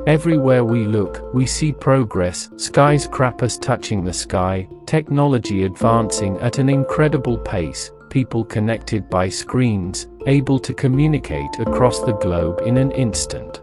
Everywhere we look, we see progress, skyscrapers touching the sky, technology advancing at an incredible pace, people connected by screens, able to communicate across the globe in an instant.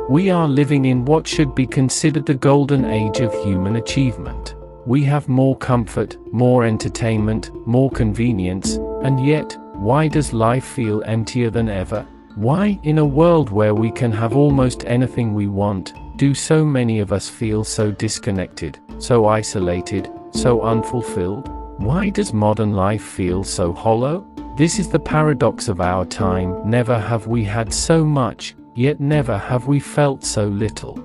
We are living in what should be considered the golden age of human achievement. We have more comfort, more entertainment, more convenience, and yet, why does life feel emptier than ever? Why, in a world where we can have almost anything we want, do so many of us feel so disconnected, so isolated, so unfulfilled? Why does modern life feel so hollow? This is the paradox of our time. Never have we had so much, yet never have we felt so little.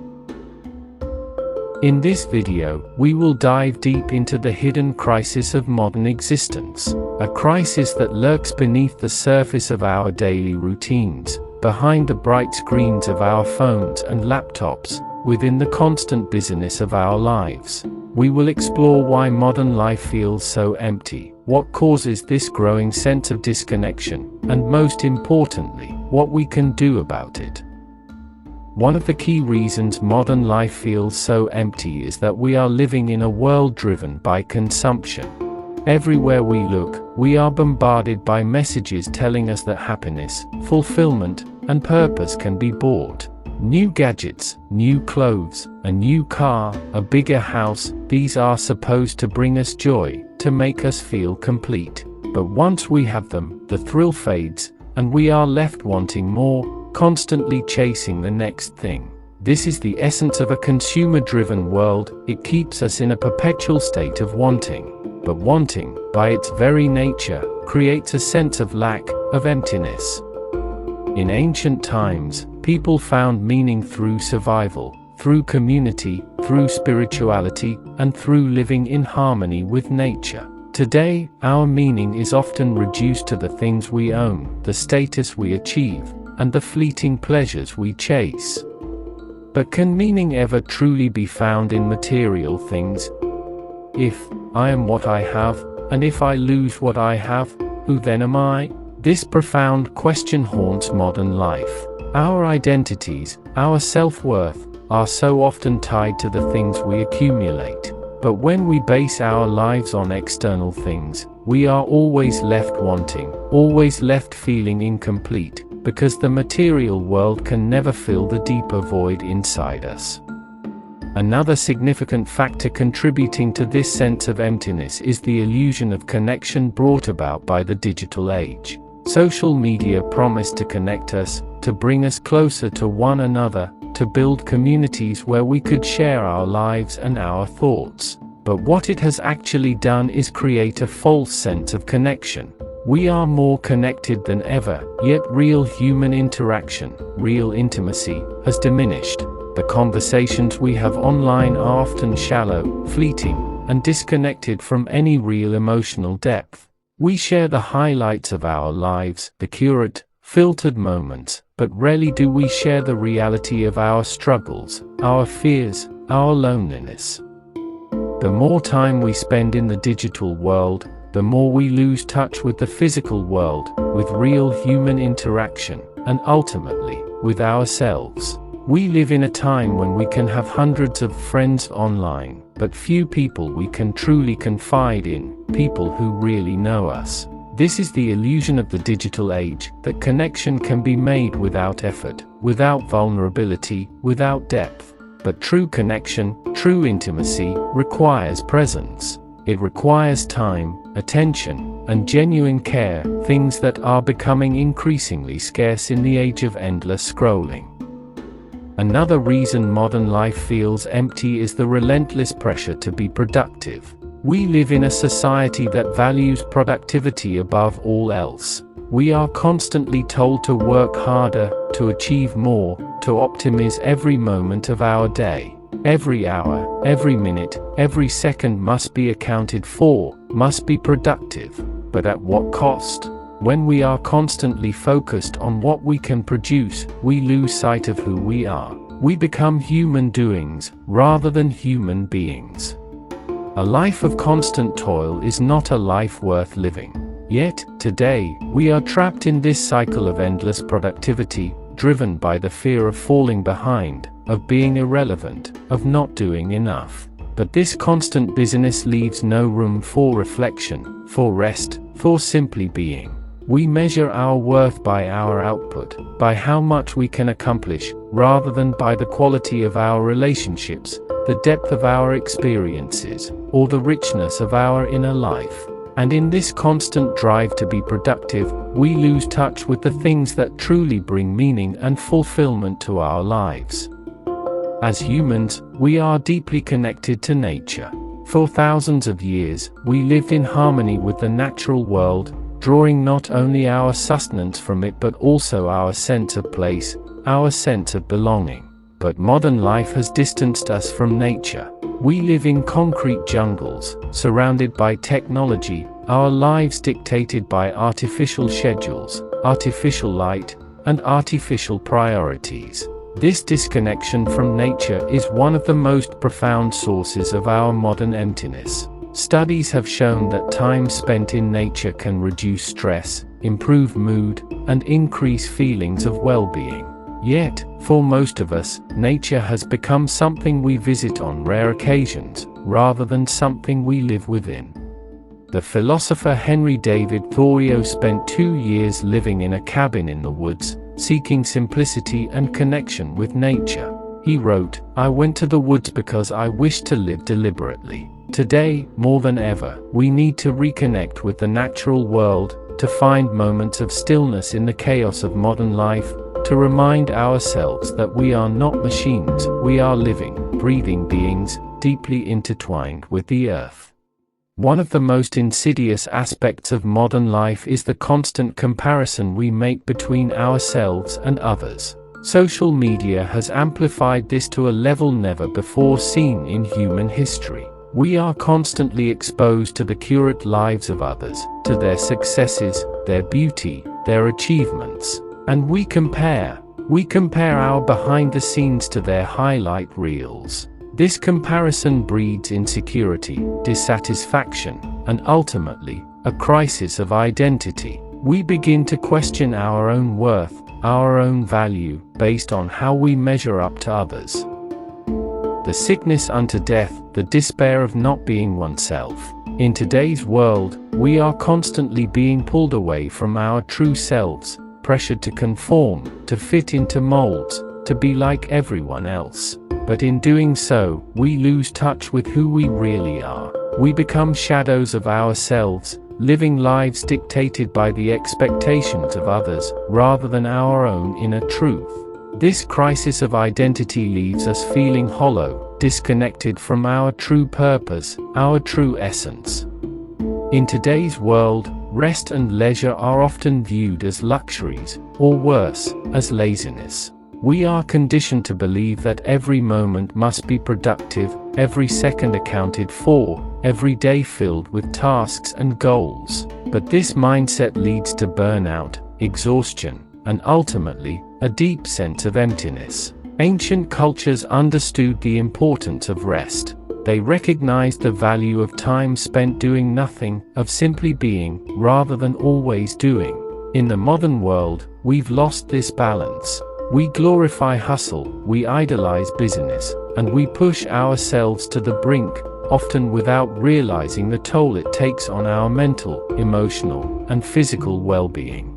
In this video, we will dive deep into the hidden crisis of modern existence, a crisis that lurks beneath the surface of our daily routines, behind the bright screens of our phones and laptops, within the constant busyness of our lives. We will explore why modern life feels so empty, what causes this growing sense of disconnection, and most importantly, what we can do about it. One of the key reasons modern life feels so empty is that we are living in a world driven by consumption. Everywhere we look, we are bombarded by messages telling us that happiness, fulfillment, and purpose can be bought. New gadgets, new clothes, a new car, a bigger house, these are supposed to bring us joy, to make us feel complete. But once we have them, the thrill fades, and we are left wanting more, constantly chasing the next thing. This is the essence of a consumer-driven world. It keeps us in a perpetual state of wanting. But wanting, by its very nature, creates a sense of lack, of emptiness. In ancient times, people found meaning through survival, through community, through spirituality, and through living in harmony with nature. Today, our meaning is often reduced to the things we own, the status we achieve, and the fleeting pleasures we chase. But can meaning ever truly be found in material things? If I am what I have, and if I lose what I have, who then am I? This profound question haunts modern life. Our identities, our self-worth, are so often tied to the things we accumulate. But when we base our lives on external things, we are always left wanting, always left feeling incomplete, because the material world can never fill the deeper void inside us. Another significant factor contributing to this sense of emptiness is the illusion of connection brought about by the digital age. Social media promise to connect us, to bring us closer to one another, to build communities where we could share our lives and our thoughts. But what it has actually done is create a false sense of connection. We are more connected than ever, yet real human interaction, real intimacy, has diminished. The conversations we have online are often shallow, fleeting, and disconnected from any real emotional depth. We share the highlights of our lives, the curated, filtered moments, but rarely do we share the reality of our struggles, our fears, our loneliness. The more time we spend in the digital world, the more we lose touch with the physical world, with real human interaction, and ultimately, with ourselves. We live in a time when we can have hundreds of friends online, but few people we can truly confide in, people who really know us. This is the illusion of the digital age, that connection can be made without effort, without vulnerability, without depth. But true connection, true intimacy, requires presence. It requires time, attention, and genuine care, things that are becoming increasingly scarce in the age of endless scrolling. Another reason modern life feels empty is the relentless pressure to be productive. We live in a society that values productivity above all else. We are constantly told to work harder, to achieve more, to optimize every moment of our day. Every hour, every minute, every second must be accounted for, must be productive. But at what cost? When we are constantly focused on what we can produce, we lose sight of who we are. We become human doings, rather than human beings. A life of constant toil is not a life worth living. Yet, today, we are trapped in this cycle of endless productivity, driven by the fear of falling behind, of being irrelevant, of not doing enough. But this constant busyness leaves no room for reflection, for rest, for simply being. We measure our worth by our output, by how much we can accomplish, rather than by the quality of our relationships, the depth of our experiences, or the richness of our inner life. And in this constant drive to be productive, we lose touch with the things that truly bring meaning and fulfillment to our lives. As humans, we are deeply connected to nature. For thousands of years, we lived in harmony with the natural world, drawing not only our sustenance from it but also our sense of place, our sense of belonging. But modern life has distanced us from nature. We live in concrete jungles, surrounded by technology, our lives dictated by artificial schedules, artificial light, and artificial priorities. This disconnection from nature is one of the most profound sources of our modern emptiness. Studies have shown that time spent in nature can reduce stress, improve mood, and increase feelings of well-being. Yet, for most of us, nature has become something we visit on rare occasions, rather than something we live within. The philosopher Henry David Thoreau spent 2 years living in a cabin in the woods, seeking simplicity and connection with nature. He wrote, "I went to the woods because I wished to live deliberately." Today, more than ever, we need to reconnect with the natural world, to find moments of stillness in the chaos of modern life, to remind ourselves that we are not machines, we are living, breathing beings, deeply intertwined with the earth. One of the most insidious aspects of modern life is the constant comparison we make between ourselves and others. Social media has amplified this to a level never before seen in human history. We are constantly exposed to the curated lives of others, to their successes, their beauty, their achievements. And we compare our behind the scenes to their highlight reels. This comparison breeds insecurity, dissatisfaction, and ultimately, a crisis of identity. We begin to question our own worth, our own value, based on how we measure up to others. The sickness unto death, the despair of not being oneself. In today's world, we are constantly being pulled away from our true selves, pressured to conform, to fit into molds, to be like everyone else. But in doing so, we lose touch with who we really are. We become shadows of ourselves, living lives dictated by the expectations of others, rather than our own inner truth. This crisis of identity leaves us feeling hollow, disconnected from our true purpose, our true essence. In today's world, rest and leisure are often viewed as luxuries, or worse, as laziness. We are conditioned to believe that every moment must be productive, every second accounted for, every day filled with tasks and goals. But this mindset leads to burnout, exhaustion, and ultimately, a deep sense of emptiness. Ancient cultures understood the importance of rest. They recognized the value of time spent doing nothing, of simply being, rather than always doing. In the modern world, we've lost this balance. We glorify hustle, we idolize busyness, and we push ourselves to the brink, often without realizing the toll it takes on our mental, emotional, and physical well-being.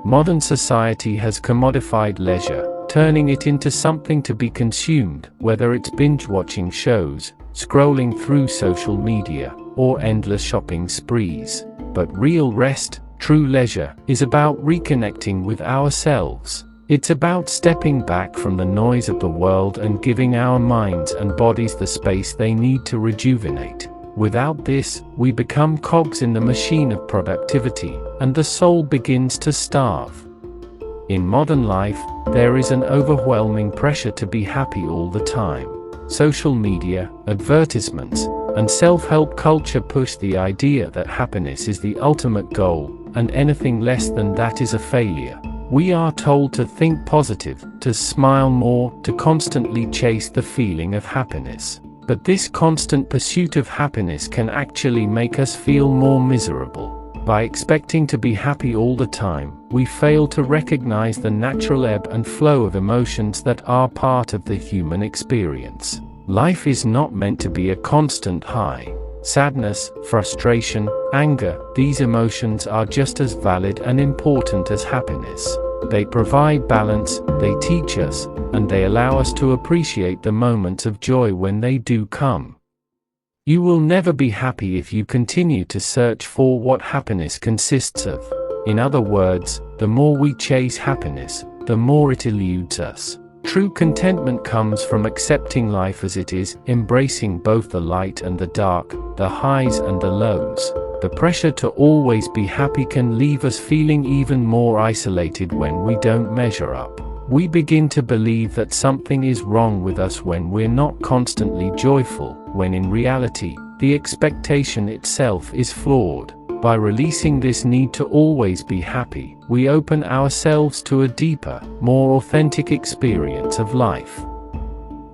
Modern society has commodified leisure, turning it into something to be consumed, whether it's binge-watching shows, scrolling through social media, or endless shopping sprees. But real rest, true leisure, is about reconnecting with ourselves. It's about stepping back from the noise of the world and giving our minds and bodies the space they need to rejuvenate. Without this, we become cogs in the machine of productivity, and the soul begins to starve. In modern life, there is an overwhelming pressure to be happy all the time. Social media, advertisements, and self-help culture push the idea that happiness is the ultimate goal, and anything less than that is a failure. We are told to think positive, to smile more, to constantly chase the feeling of happiness. But this constant pursuit of happiness can actually make us feel more miserable. By expecting to be happy all the time, we fail to recognize the natural ebb and flow of emotions that are part of the human experience. Life is not meant to be a constant high. Sadness, frustration, anger, these emotions are just as valid and important as happiness. They provide balance, they teach us, and they allow us to appreciate the moments of joy when they do come. You will never be happy if you continue to search for what happiness consists of. In other words, the more we chase happiness, the more it eludes us. True contentment comes from accepting life as it is, embracing both the light and the dark, the highs and the lows. The pressure to always be happy can leave us feeling even more isolated when we don't measure up. We begin to believe that something is wrong with us when we're not constantly joyful, when in reality, the expectation itself is flawed. By releasing this need to always be happy, we open ourselves to a deeper, more authentic experience of life.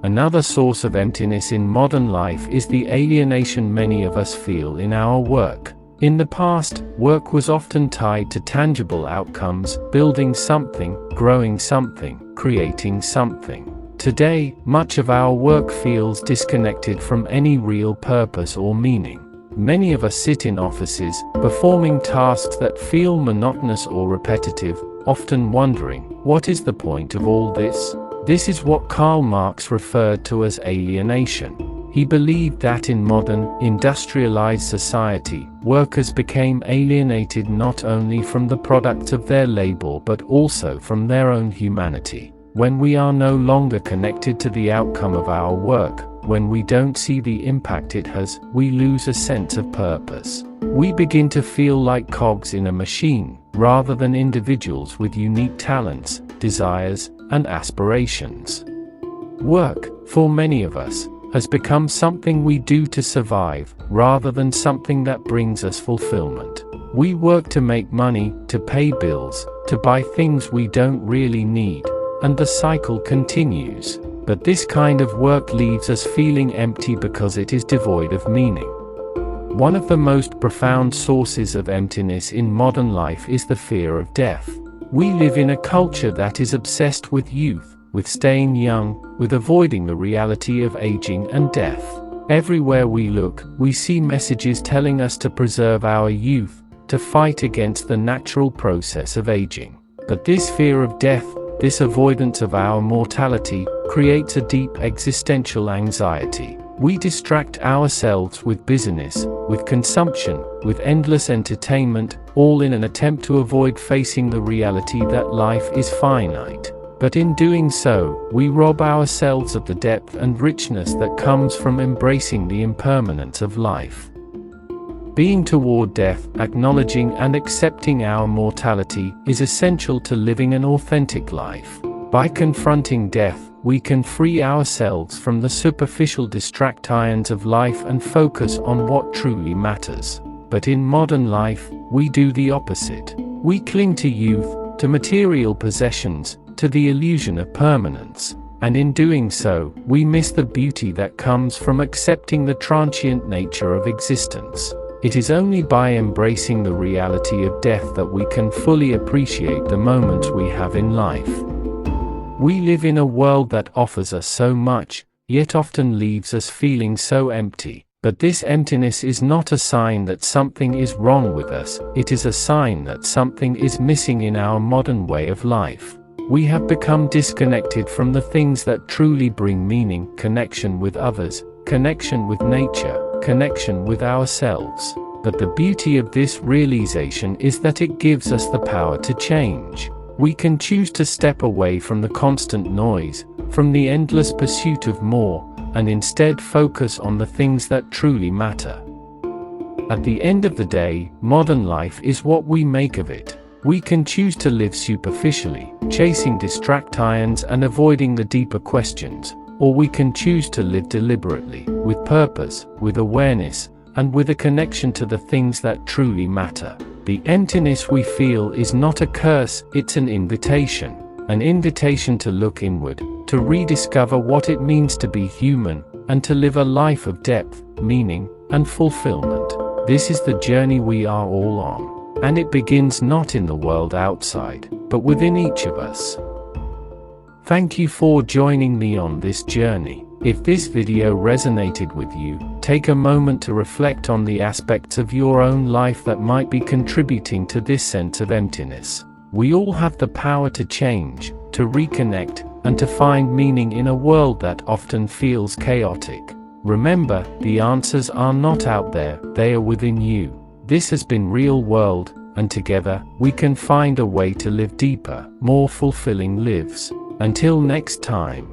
Another source of emptiness in modern life is the alienation many of us feel in our work. In the past, work was often tied to tangible outcomes, building something, growing something, creating something. Today, much of our work feels disconnected from any real purpose or meaning. Many of us sit in offices, performing tasks that feel monotonous or repetitive, often wondering, what is the point of all this? This is what Karl Marx referred to as alienation. He believed that in modern, industrialized society, workers became alienated not only from the products of their labor but also from their own humanity. When we are no longer connected to the outcome of our work, when we don't see the impact it has, we lose a sense of purpose. We begin to feel like cogs in a machine, rather than individuals with unique talents, desires, and aspirations. Work, for many of us, has become something we do to survive, rather than something that brings us fulfillment. We work to make money, to pay bills, to buy things we don't really need, and the cycle continues. But this kind of work leaves us feeling empty because it is devoid of meaning. One of the most profound sources of emptiness in modern life is the fear of death. We live in a culture that is obsessed with youth, with staying young, with avoiding the reality of aging and death. Everywhere we look, we see messages telling us to preserve our youth, to fight against the natural process of aging. But this fear of death, this avoidance of our mortality, creates a deep existential anxiety. We distract ourselves with business, with consumption, with endless entertainment, all in an attempt to avoid facing the reality that life is finite. But in doing so, we rob ourselves of the depth and richness that comes from embracing the impermanence of life. Being toward death, acknowledging and accepting our mortality, is essential to living an authentic life. By confronting death, we can free ourselves from the superficial distractions of life and focus on what truly matters. But in modern life, we do the opposite. We cling to youth, to material possessions, to the illusion of permanence. And in doing so, we miss the beauty that comes from accepting the transient nature of existence. It is only by embracing the reality of death that we can fully appreciate the moments we have in life. We live in a world that offers us so much, yet often leaves us feeling so empty. But this emptiness is not a sign that something is wrong with us, it is a sign that something is missing in our modern way of life. We have become disconnected from the things that truly bring meaning, connection with others, connection with nature, connection with ourselves. But the beauty of this realization is that it gives us the power to change. We can choose to step away from the constant noise, from the endless pursuit of more, and instead focus on the things that truly matter. At the end of the day, modern life is what we make of it. We can choose to live superficially, chasing distractions and avoiding the deeper questions, or we can choose to live deliberately, with purpose, with awareness, and with a connection to the things that truly matter. The emptiness we feel is not a curse, it's an invitation to look inward, to rediscover what it means to be human, and to live a life of depth, meaning, and fulfillment. This is the journey we are all on. And it begins not in the world outside, but within each of us. Thank you for joining me on this journey. If this video resonated with you, take a moment to reflect on the aspects of your own life that might be contributing to this sense of emptiness. We all have the power to change, to reconnect, and to find meaning in a world that often feels chaotic. Remember, the answers are not out there, they are within you. This has been Real World, and together, we can find a way to live deeper, more fulfilling lives. Until next time.